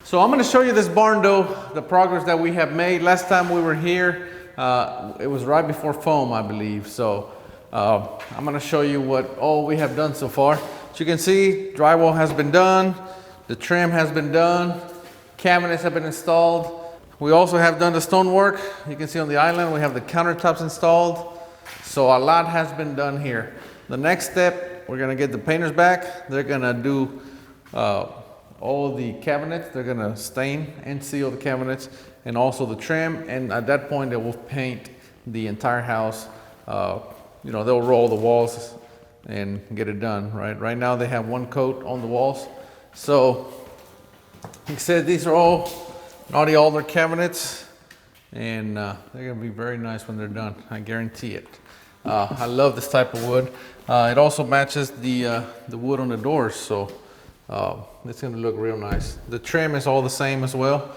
So I'm going to show you this Barndo, the progress that we have made. Last time we were here, it was right before foam, I believe. So I'm going to show you what all we have done so far. As you can see, drywall has been done, the trim has been done, cabinets have been installed. We also have done the stonework. You can see on the island we have the countertops installed. So a lot has been done here. The next step, we're going to get the painters back. They're going to do all the cabinets. They're going to stain and seal the cabinets and also the trim, and at that point they will paint the entire house. You know, they'll roll the walls and get it done. Right now they have one coat on the walls. So he said these are all naughty alder cabinets, and they're going to be very nice when they're done. I guarantee it. I love this type of wood. It also matches the wood on the doors, so it's going to look real nice. The trim is all the same as well.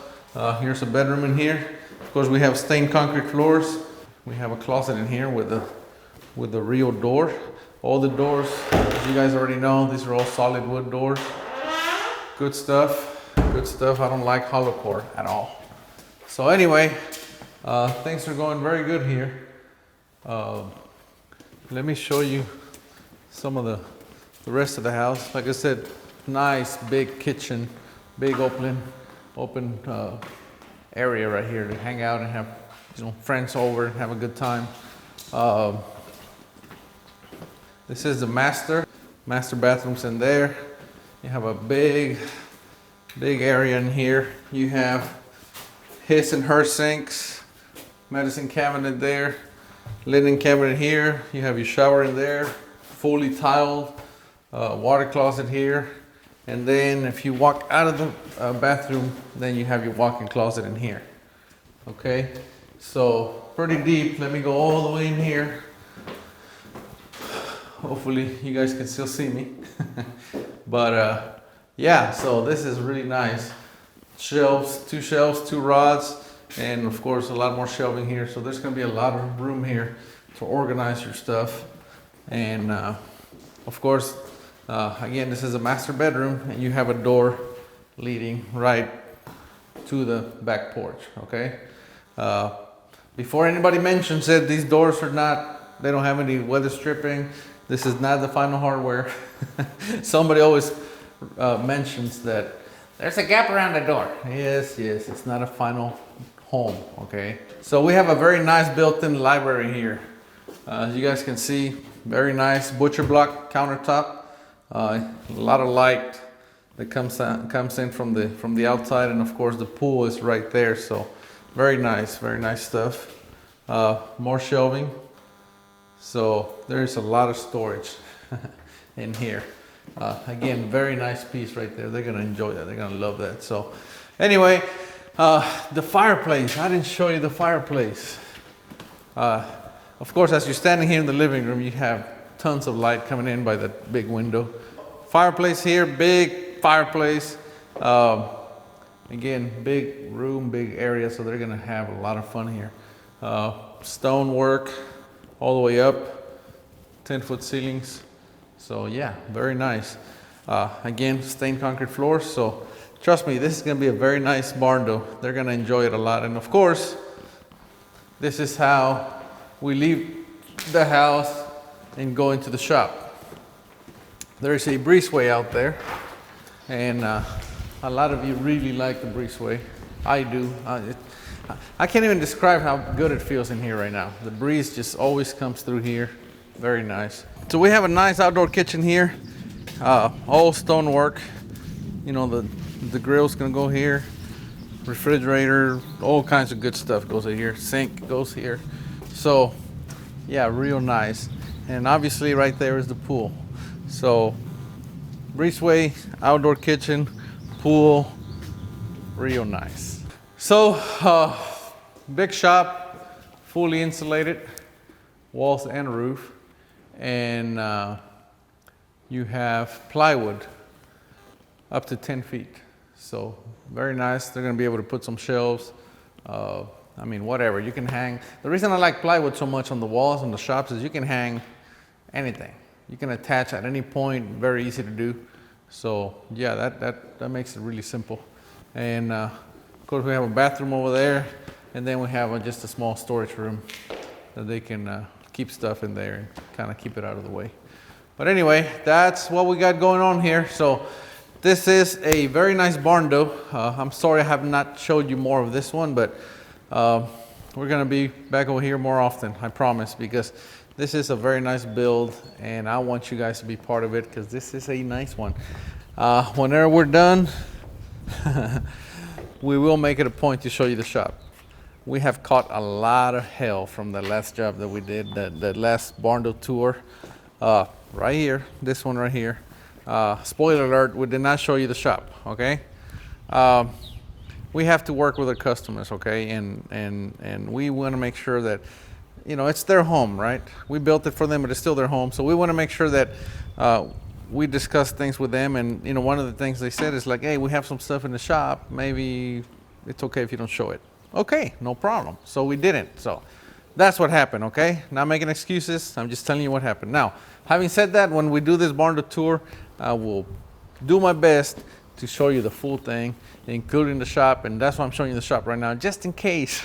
Here's a bedroom in here. Of course, we have stained concrete floors. We have a closet in here with a real door. All the doors, as you guys already know, these are all solid wood doors. Good stuff. Good stuff. I don't like hollow core at all. So anyway, things are going very good here. Let me show you some of the rest of the house. Like I said, nice big kitchen, big open area right here to hang out and have, you know, friends over and have a good time. This is the master bathrooms in there. You have a big area in here. You have his and her sinks, medicine cabinet there, linen cabinet here. You have your shower in there, fully tiled, water closet here. And then if you walk out of the bathroom, then you have your walk-in closet in here. Okay, so pretty deep. Let me go all the way in here. Hopefully you guys can still see me. But yeah, so this is really nice. Shelves, two rods, and of course a lot more shelving here. So there's going to be a lot of room here to organize your stuff. And of course, again, this is a master bedroom, and you have a door leading right to the back porch. Okay. Before anybody mentions it, these doors are not. They don't have any weather stripping. This is not the final hardware. Somebody always mentions that there's a gap around the door. Yes, it's not a final home. Okay. So we have a very nice built-in library here. As you guys can see, very nice butcher block countertop. A lot of light that comes in from the outside, and of course the pool is right there. So very nice stuff. More shelving. So there's a lot of storage in here. Again, very nice piece right there. They're gonna enjoy that. They're gonna love that. So anyway, the fireplace. I didn't show you the fireplace. Of course, as you're standing here in the living room, you have tons of light coming in by that big window. Fireplace here, big fireplace. Again, big room, big area, so they're gonna have a lot of fun here. Stonework all the way up, 10-foot ceilings. So yeah, very nice. Again, stained concrete floors. So trust me, this is gonna be a very nice Barndo. They're gonna enjoy it a lot. And of course, this is how we leave the house and go into the shop. There's a breezeway out there, and a lot of you really like the breezeway. I do. I can't even describe how good it feels in here right now. The breeze just always comes through here. Very nice. So we have a nice outdoor kitchen here, all stonework. You know, the grill's gonna go here, refrigerator, all kinds of good stuff goes in here. Sink goes here. So yeah, real nice. And obviously right there is the pool. So breezeway, outdoor kitchen, pool, real nice. So big shop, fully insulated, walls and roof. And you have plywood up to 10 feet. So very nice. They're gonna be able to put some shelves. I mean, whatever, you can hang. The reason I like plywood so much on the walls and the shops is you can hang anything. You can attach at any point, very easy to do. So yeah, that makes it really simple. And of course we have a bathroom over there, and then we have just a small storage room that they can keep stuff in there and kind of keep it out of the way. But anyway, that's what we got going on here. So this is a very nice Barndo. I'm sorry I have not showed you more of this one, but we're gonna be back over here more often, I promise, because this is a very nice build and I want you guys to be part of it because this is a nice one. Whenever we're done, we will make it a point to show you the shop. We have caught a lot of hell from the last job that we did, the last Barndo tour. Right here, this one right here. Spoiler alert, we did not show you the shop, okay? We have to work with our customers, okay? And we want to make sure that, you know, it's their home, right? We built it for them, but it's still their home. So we want to make sure that we discuss things with them. And, you know, one of the things they said is like, hey, we have some stuff in the shop. Maybe it's okay if you don't show it. Okay, no problem. So we didn't. So that's what happened, okay? Not making excuses. I'm just telling you what happened. Now, having said that, when we do this Barndo tour, I will do my best to show you the full thing, including the shop. And that's why I'm showing you the shop right now, just in case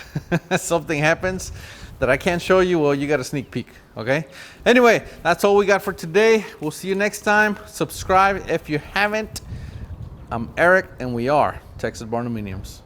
something happens that I can't show you. Well, you got a sneak peek, okay? Anyway, that's all we got for today. We'll see you next time. Subscribe if you haven't. I'm Erik, and we are Texas Barndominiums.